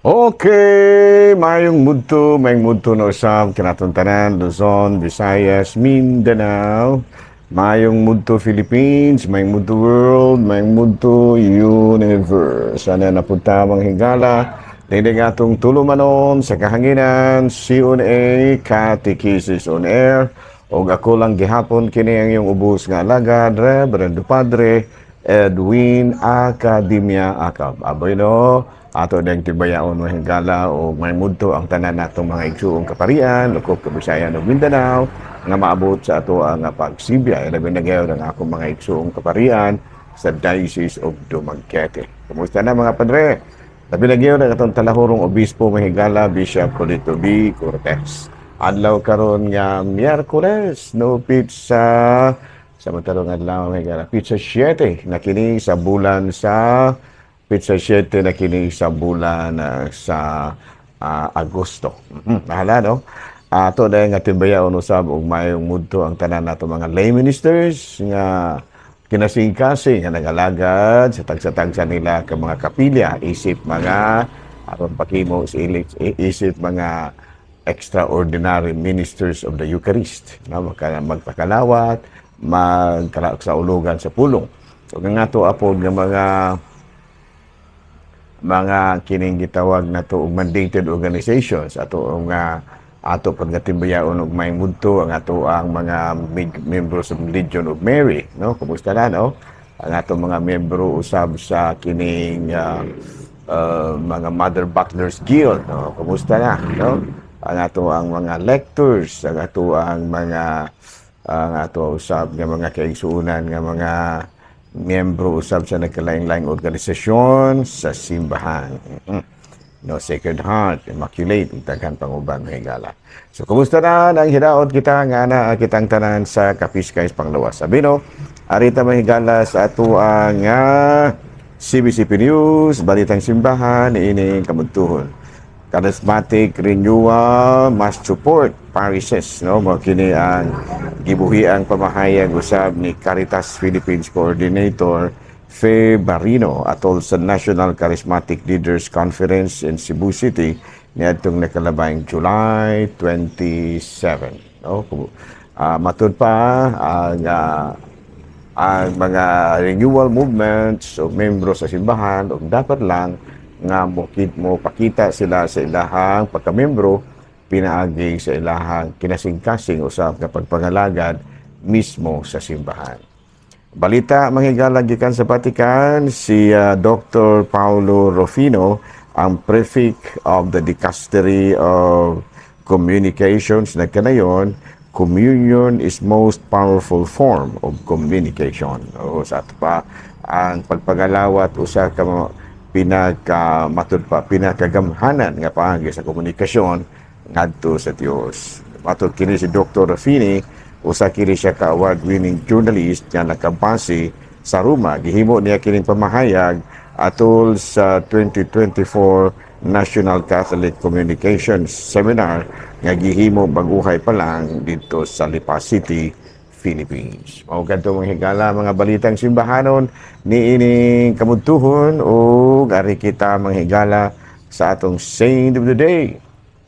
Okay, mayong mudto na usab kinatong tanan, Luzon, Visayas, Mindanao. Mayong mudto Philippines, mayong mudto world, mayong mudto universe. Ana na punta mga higala. Dindig atong tulumanon sa kahanginan, CONA, Catechesis on Air. O ako lang gihapon kini ang iyong ubos nga alagad, Reverend Padre Edwin Academia Acab. Aboy no, ato dang tibayaon mahigala o may mudto ang tanan natong mga igsuong kaparian, lukop Kabisayan ug Mindanao nga maabot sa ato ang pagsibya. Ilabi na gayon ang akong mga igsuong kaparian sa Diocese of Dumaguete. Kumusta na mga padre? Labi na gayon ang atong talahurong obispo mahigala, Bishop Polito B. Cortez. Adlaw karon nga Miyerkules, no pizza sa matarong adlaw mahigala. Pizza 7 na kini sa bulan sa Pizza 7 na kini sa bulan sa Agosto. Bahala, no? Ato dahil nga timbayaon usab og mayong mudto ang tanan nato mga lay ministers nga kinasing-kasing nga nagalagad sa tagsa-tagsa nila ka mga kapilya, isip mga aron pakimo isip mga extraordinary ministers of the Eucharist na magpakalawat, magkalaok sa ulugan sa pulong. So nga to apod nga mga kining gitawag na to og mandated organizations ato nga ato pagkatimbayaon og may mudto ang ato ang mga members of Legion of Mary, no? Kumusta na, no? Ang ato mga membro usab sa kining mga Mother Butlers Guild, no? Kumusta na, no? Ang ato ang mga lectors, ang ato ang ato usab nga mga kaigsuonan nga mga miyembro usab sa nagkalain-laing organisasyon sa simbahan. No, Sacred Heart, Immaculate, daghan panguban mahigala. So, kumusta na ang hidaot kita nga na kitang tanan sa Kapiskay's Panglawas. Sabi no, arita mahigala sa ato ang CBCP News, Balitang Simbahan, ining kamudtuhon. Charismatic Renewal Mass Support Parishes, no? Mo kini ang gibuhi ang pamahayag usab ni Caritas Philippines Coordinator Fe Barino atol sa National Charismatic Leaders Conference in Cebu City niadtong nakalabang July 27, no? Matud pa ang mga renewal movements o membro sa simbahan o dapat lang nga mo pakita sila sa ilahang pagkamembro pinaagi sa ilahang kinasing-kasing usab nga pagpangalagad mismo sa simbahan. Balita manghigala gikan sa Vatican, si Dr. Paulo Rufino, ang Prefect of the Dicastery of Communications na kanayon, communion is most powerful form of communication. O sa ato pa ang pagpagalawat usa ka pinakagamhanan nga paagi sa komunikasyon ngadto sa Dios. Matud kini si Dr. Rufini, usa kini siya ka award-winning journalist nga nakabase sa Roma. Gihimo niya kining pamahayag atol sa 2024 National Catholic Communications Seminar nga gihimo baguhay pa lang dito sa Lipa City, Philippines. Mao kadto mga higala mga balitang simbahanon niining kamudtuhon o ari kita mga higala sa atong Saint of the Day.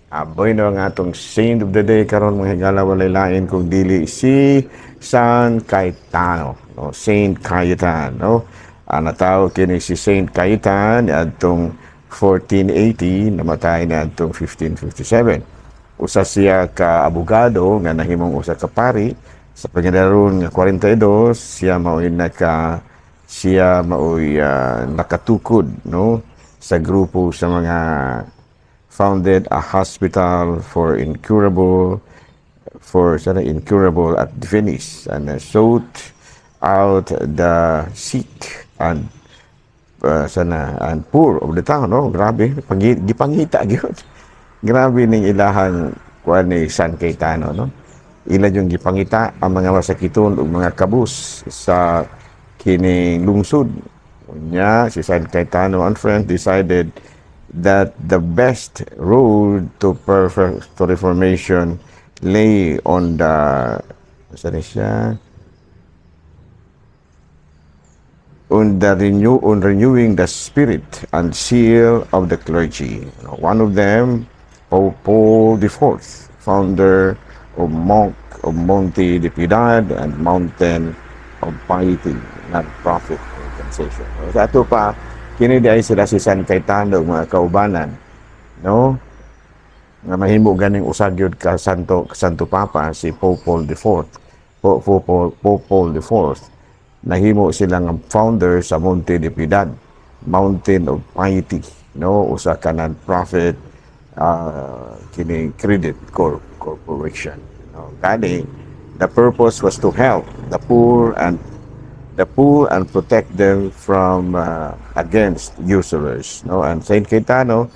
Aboy no ang atong Saint of the Day karon mga higala walay lain kung dili si San Cayetano, no? Saint Cayetan, no? Natawag kini si Saint Cayetan adtong 1480, namatay na adtong 1557. Usa siya ka abogado nga nahimong usa ka pari. Sa pagkadaroon nga 42, siya mao'y nakatukod, no, sa grupo sa mga founded a hospital for incurable at Venice and sought out the sick and poor of the town, no. Grabe, gipangita gyud. Grabe ning ilahang kuan ni San Cayetano, no. Ilan yung gipangita ang mga masakiton ug mga kabus sa kining lungsod. Unya si San Cayetano and friends decided that the best road to reformation lay on the on renewing the spirit and seal of the clergy. One of them, Pope Paul IV, founder of Monte de Piedad and Mountain of Piety, non-profit organization. Sa ato pa, kini di ay sila si San Cayetano, mga kaubanan, no? Nga mahimo ganing usagyod ka Santo Papa, si Pope Paul IV. Pope Paul IV. Nahimo sila ng founder sa Monte de Piedad, Mountain of Piety, no? Usa ka non-profit kini credit corporation. No? Kani, the purpose was to help the poor and protect them from against usurers. No? And Saint Cayetano,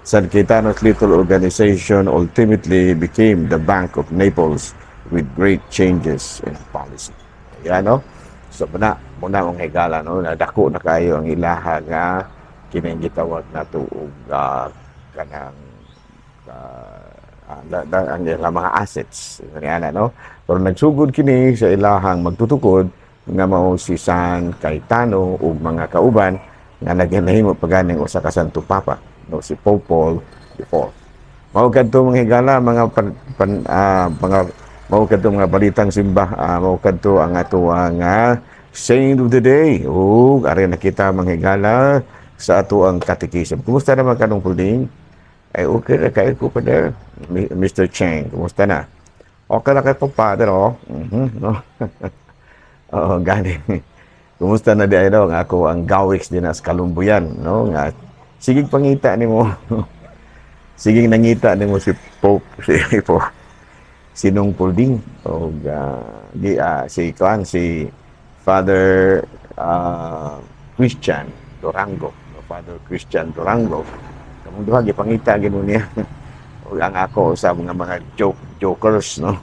San Cayetano's little organization ultimately became the Bank of Naples with great changes in policy. Yan, no? So, muna mong higala, no? Nadako na kayo ang ilaha nga kining gitawag na tuog kanang ang ilang mga assets. Yan, no? Pero nagsugod kini sa ilahang magtutukod nga mao si San Cayetano ug mga kauban nga naginahimo paganing usa ka Santo Papa, no? Si Pope Paul IV. Mao kadto mga higala, mga mao kadto mga balitang simba, mao kadto ang ato nga Saint of the Day. Ari nakita mga higala sa ato ang catechism. Kumusta naman kanong pulding? Ay okay na kayo ko pa there. Mr. Cheng, kumusta na? Okay na kayo Father, oh. No? Oo, gani. Kumusta na di ay daw nga ako ang gawiks din sa Kalumbuyan, no? Nga sigig pangita nimo. Sigig nangita nimo si Pope Sinong Pulding o si Father Christian Durango, Father Christian Durango. Kamong duha gipangita gino niya. O ang ako sa mga jokers, no?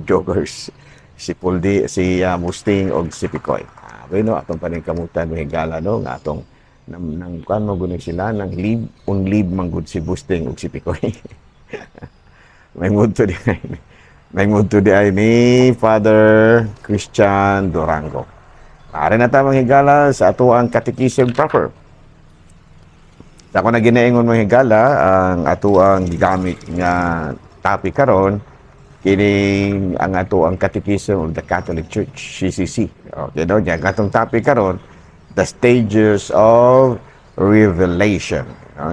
Jokers. Si Musting og si Picoy. Bueno, atong paningkamutan mo higala, no? Nga atong nang kuan mo gunig sila nang leave manggod si Musting og si Picoy. May muto di ay ni Father Christian Durango. Maaari na tamang higala sa ato ang catechism proper. Sa ako na ginaingon mga higala, ang ato ang gigamit nga topic karon kini ang ato ang Catechism of the Catholic Church, CCC. Okay, no? Ang atong topic karon, the stages of revelation.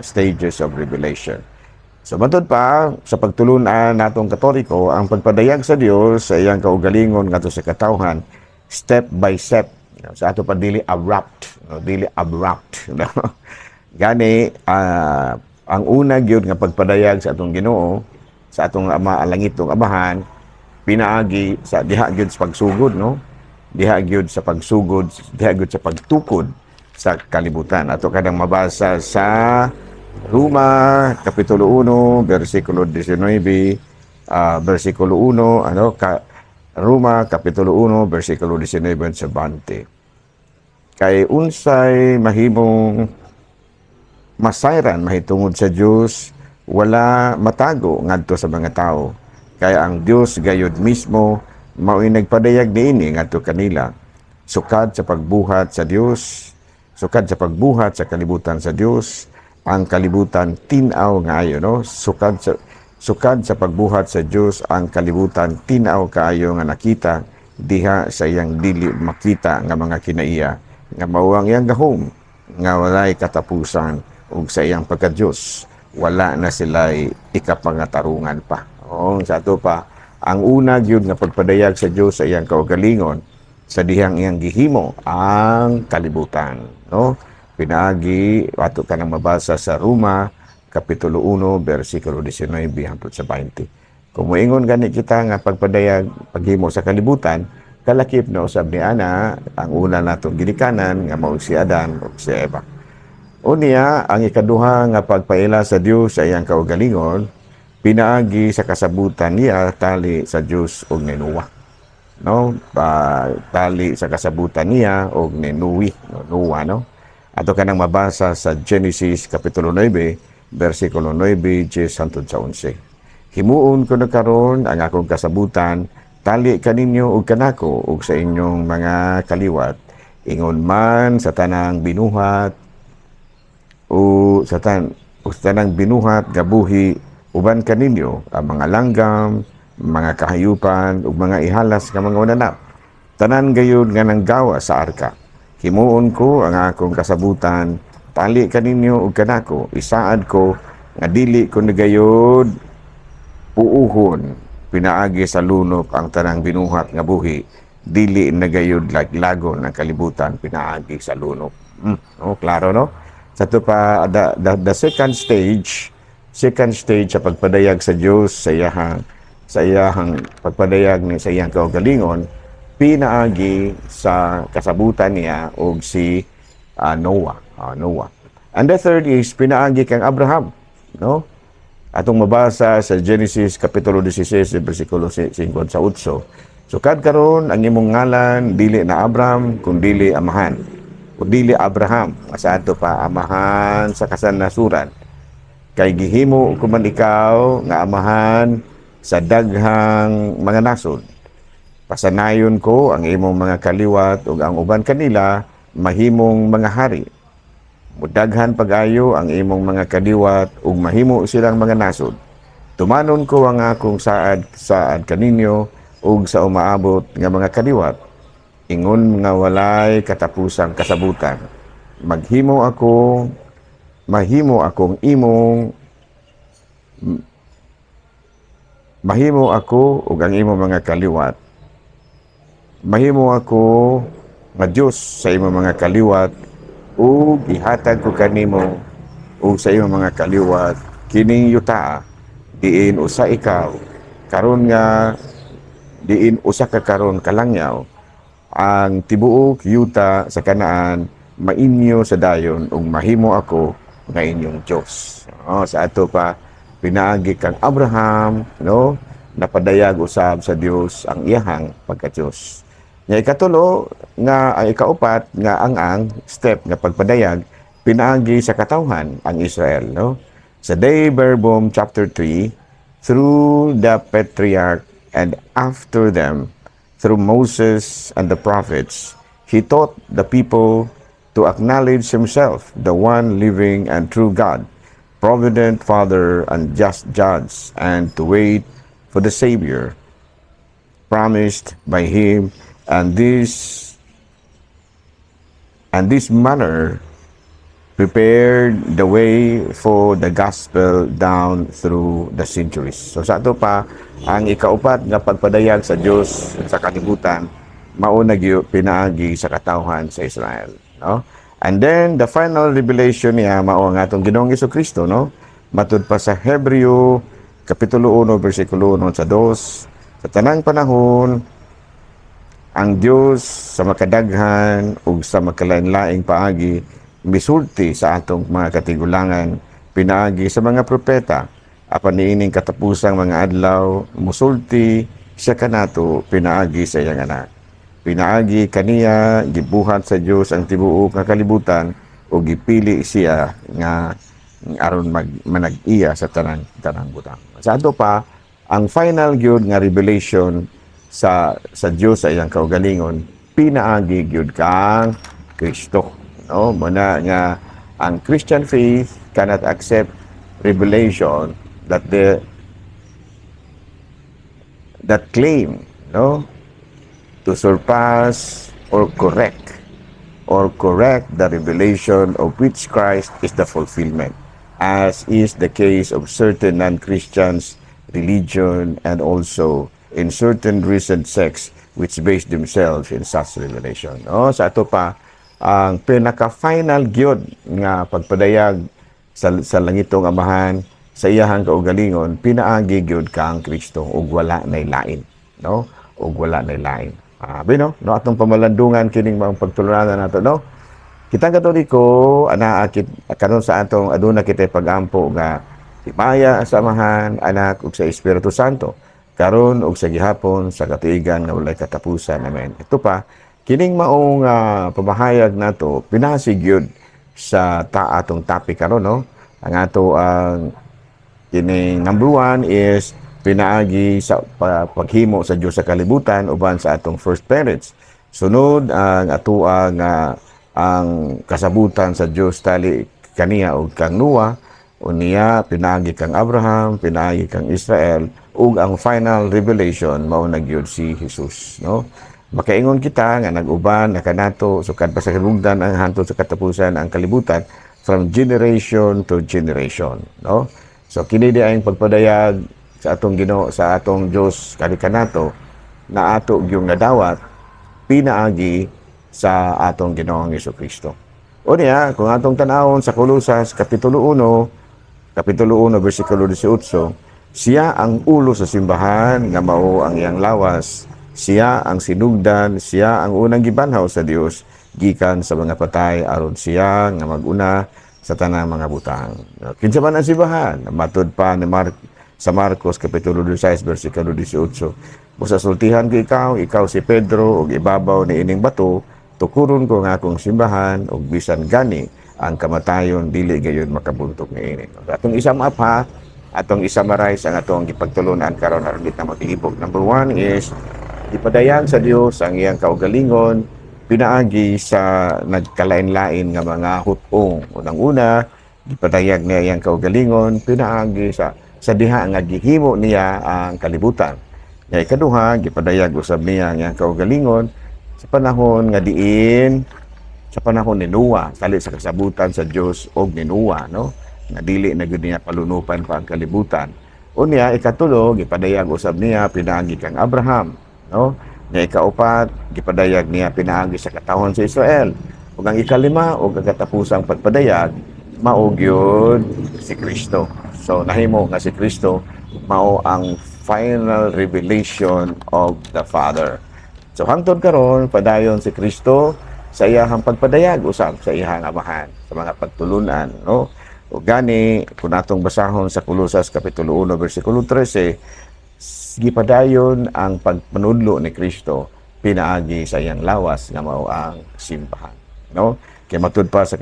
Stages of revelation. So, matod pa, sa pagtulunan natong Katoliko, ang pagpadayag sa Dios sa iyang kaugalingon ngadto sa katawhan, step by step. Sa ato pa dili abrupt. No? Gani, ang una gyud nga pagpadayag sa atong Ginoo, sa atong Ama, langitong Amahan, pinaagi sa diha gyud sa pagsugod, no? Diha gyud sa pagsugod, diha gyud sa pagtukod sa kalibutan. Ato kadang mabasa sa Roma kapitulo 1 bersikulo 19, bersikulo 1, Roma kapitulo 1 bersikulo 19 sa 20. Kay unsay mahimong masayran mahitungod sa Dios, wala matago ngadto sa mga tao. Kaya ang Dios gayud mismo mao'y nagpadayag niini ngadto kanila, sukad sa pagbuhat sa Dios, sukad sa pagbuhat sa kalibutan sa Dios, ang kalibutan tinaw nga ayo, no? Sukad sa pagbuhat sa Dios, ang kalibutan tinaw kaayo nga nakita diha sa iyang dili makita nga mga kinaiya, nga mao ang iyang gahom nga walay katapusan, ug sa iyang pagka-Diyos wala na sila'y ikapangatarungan pa. Sa ato pa, ang una gyud nga pagpadayag sa Dios sa iyang kaugalingon, sa dihang iyang gihimo ang kalibutan, no? Pinaagi ato kanang mabasa sa Roma kapitulo 1 bersikulo 19 hangtod sa 20. Kung moingon gani kita nga pagpadayag paghimo sa kalibutan, kalakip na usab ni ana ang una natong ginikanan nga mao si Adan ug si Eva. Unya, ang ikaduha nga pagpaila sa Dios sa iyang kaugalingon, pinaagi sa kasabutan niya tali sa Dios og ni Noah. No? Tali sa kasabutan niya og ni Noah, no? Ato kanang mabasa sa Genesis kapitulo 9, bersikulo 9, 10 hangtod sa 11. Himuon ko na karon ang akong kasabutan tali kaninyo og kanako ug sa inyong mga kaliwat, ingon man sa tanang binuhat o sa tanang binuhat nga buhi uban kaninyo ang mga langgam, mga kahayupan ug mga ihalas nga mga unanap. Tanan gayud nga nanggawa sa arka. Himuon ko ang akong kasabutan, tali kaninyo ug kanako, isaad ko nga dili ko nagayod puuhon pinaagi sa lunop ang tanang binuhat nga buhi, dili nagayod laglagon ang kalibutan pinaagi sa lunop. Klaro no? Sa to pa the second stage sa pagpadayag sa Dios sa iyahang pagpadayag ni sa iyang kaugalingon pinaagi sa kasabutan niya og si Noah. And the third is pinaagi kang Abraham, no? Atong mabasa sa Genesis Kapitulo 16, versikulo 5 sa 8. So karon ang imong ngalan, dili na Abraham, kundi amahan. Kundi Abraham, sa ato pa amahan sa kasanasuran. Kay gihimo ko man ikaw nga amahan sa daghang mga nasod. Pasanayon ko ang imong mga kaliwat ug ang uban kanila mahimong mga hari. Mudaghan pag-ayo ang imong mga kaliwat ug mahimo silang mga nasod. Tumanon ko ang akong saad kaninyo ug sa umaabot nga mga kaliwat. Ingon nga walay katapusang kasabutan. Mahimo ako ug ang imong mga kaliwat. Mahimo ako nga Dios sa imong mga kaliwat ug ihatag ko kanimo ug sa imong mga kaliwat kining yuta diin usa ikaw karon nga diin usa ka karon kalangyaw ang tibuok yuta sa Kanaan mainyo sa dayon ug mahimo ako nga inyong Dios. Sa ato pa pinaagi kang Abraham, no, napadayag usab sa Dios ang iyahang pagka-Dios. Nga ikatulo nga ang ikaupat nga ang step nga pagpadayag pinaagi sa katawhan ang Israel, no? Sa Dei Verbum chapter 3, through the patriarch and after them through Moses and the prophets, he taught the people to acknowledge himself the one living and true God, provident Father and just Judge, and to wait for the Savior promised by him. And this manner prepared the way for the gospel down through the centuries. So sa ato pa, ang ikaupat nga pagpadayag sa Dios sa kalibutan, mauna gyud pinaagi sa katawhan sa Israel, no? And then the final revelation niya mao ang atong Ginoong Jesucristo, no? Matud pa sa Hebreo kapitulo 1 bersikulo 1 sa 2, sa tanang panahon ang Dios sa makadaghan ug sa makalain-laing paagi misulti sa atong mga katigulangan pinaagi sa mga propeta apan niining katapusang mga adlaw musulti siya kanato pinaagi sa iyang anak. Pinaagi kaniya gibuhat sa Dios ang tibuok nga kalibutan ug gipili siya nga aron manag-iya sa tanang butang. Sa ato pa ang final gyud nga revelation sa Dios sa iyang kaugalingon pinaagi gyud kang Kristo, no? Muna nga ang Christian faith cannot accept revelation that claim, no, to surpass or correct the revelation of which Christ is the fulfillment, as is the case of certain non-Christians religion and also in certain recent sects which base themselves in such revelation. Sa ato pa, ang pinaka-final gyud nga pagpadayag sa langitong amahan sa iyahang kaugalingon, pinaagi gyud kang Kristo ug wala nay lain, no? Ug wala nay lain. No? Atong pamalandungan kining mga pagtulunan nato, no? Kitang Katoliko, karon sa atong aduna kitay pag-ampo nga himaya sa amahan, anak ug sa Espiritu Santo karon og sa gihapon sa katuigan nga walay katapusan. Amen. Ito pa kining maong pamahayag nato pinasig gyud sa atong topic karon, no? Ang ato ang kining number 1 is pinaagi sa paghimo sa Dios sa kalibutan uban sa atong first parents. Sunod ang atuang ang kasabutan sa Dios tali kaniya ug kang Noah, unya pinaagi kang Abraham, pinaagi kang Israel, ug ang final revelation mao na gyud si Jesus, no? Makaingon kita nga nag-uban na kanato sukad pa sa kalugdan ang hantod sa katapusan ang kalibutan from generation to generation, no? So kini di ang pagpadayag sa atong Ginoo, sa atong Dios kanato na ato gyung nadawat pinaagi sa atong Ginoong Hesukristo. Unya kung atong tan-awon sa Kolosas kapitulo 1 bersikulo 18, siya ang ulo sa simbahan nga mao ang iyang lawas. Siya ang sinugdan, siya ang unang gibanhaw sa Dios gikan sa mga patay aron siya nga maguna sa tanang mga butang. Kinsa man ang simbahan? Matud pa ni sa Marcos kapitulo 16 bersikulo 18. Musasultihan ko ikaw si Pedro ug ibabaw ni ining bato, tukuron ko nga akong simbahan ug bisan gani ang kamatayon dili gayon makabuntok niini. Atong isam up ha, atong isamarize ang atong gipagtulunan karon aron na maghihibog. Number 1 is ipadayan sa Dios ang iyang kaugalingon pinaagi sa nagkalain-lain nga mga hutong. Unang-una, gipadayag niya iyang kaugalingon pinaagi sa diha nga gihimo niya ang kalibutan. Nga ikaduha, gipadayag usab niya ang iyang kaugalingon sa panahon nga diin sa panahon ni Noah, tali sa kasabutan sa Dios og ni Noah, no? Nga dili na gyud niya palunupan pa ang kalibutan. Unya ikatulo, gipadayag usab niya pinaagi kang Abraham, no? Nga ikaupat, gipadayag niya pinaagi sa katawhan sa Israel. Ug ang ikalima ug ang katapusang pagpadayag mao gyud si Kristo. So nahimo nga si Kristo mao ang final revelation of the Father. So hangtod karon padayon si Kristo sa iyahang pagpadayag usab sa iyahang amahan sa mga pagtulunan, no? O gani kung atong basahon sa Kolosas kapitulo 1 bersikulo 13, gipadayon ang pagpanudlo ni Kristo pinaagi sa iyang lawas nga mao ang simbahan, no? Kay matud pa sa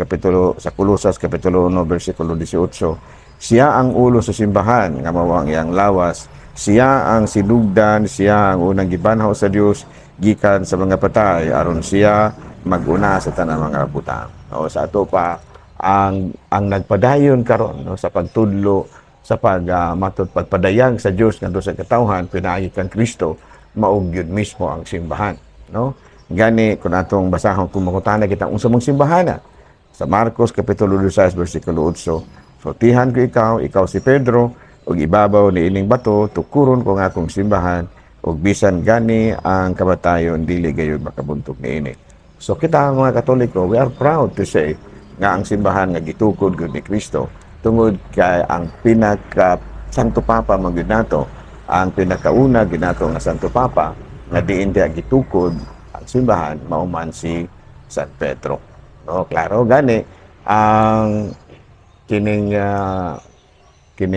Kolosas kapitulo 1 bersikulo 18, siya ang ulo sa simbahan nga mao ang iyang lawas, siya ang sinugdan, siya ang unang gibanhaw sa Dios gikan sa mga patay aron siya maguna sa tanang mga butang. O sa ato pa ang nagpadayon karon, no, sa pagtudlo sa pagpadayag sa Dios ngadto sa katawhan pinaagi kang Kristo mao gyud mismo ang simbahan, no? Gani kung atong basahon kung makutana kita unsa mong simbahan sa Marcos kapitulo 16 bersikulo 8, sultihan ko ikaw si Pedro ug ibabaw ni ining bato tukuron ko nga akong simbahan ug bisan gani ang kamatayon dili gayud makabuntok niini. So kita mga Katoliko, we are proud to say nga ang simbahan nga gitukod gud ni Kristo tungod kay ang pinaka Santo Papa magyud nato, ang pinakauna ginato nga Santo Papa nga diin dia gitukod ang simbahan mao man si San Pedro. No, klaro gani ang kining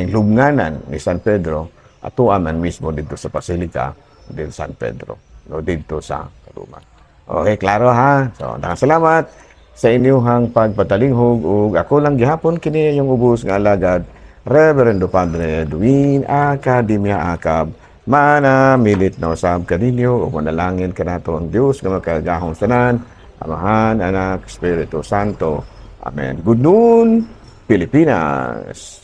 lubnganan ni San Pedro atoa man mismo dito sa Basilica del San Pedro, no, dito sa Roma. Okay, klaro ha. So, nakasalamat sa inyong pagpatalinghog ug ako lang gihapon kini yung ubos nga alagad Reverendo Padre Edwin Academia Acab, manamilit na usab kaninyo ug manalangin kanato ang Dios nga makagahom tanan, Amahan, Anak, Espiritu Santo. Amen. Good noon, Pilipinas.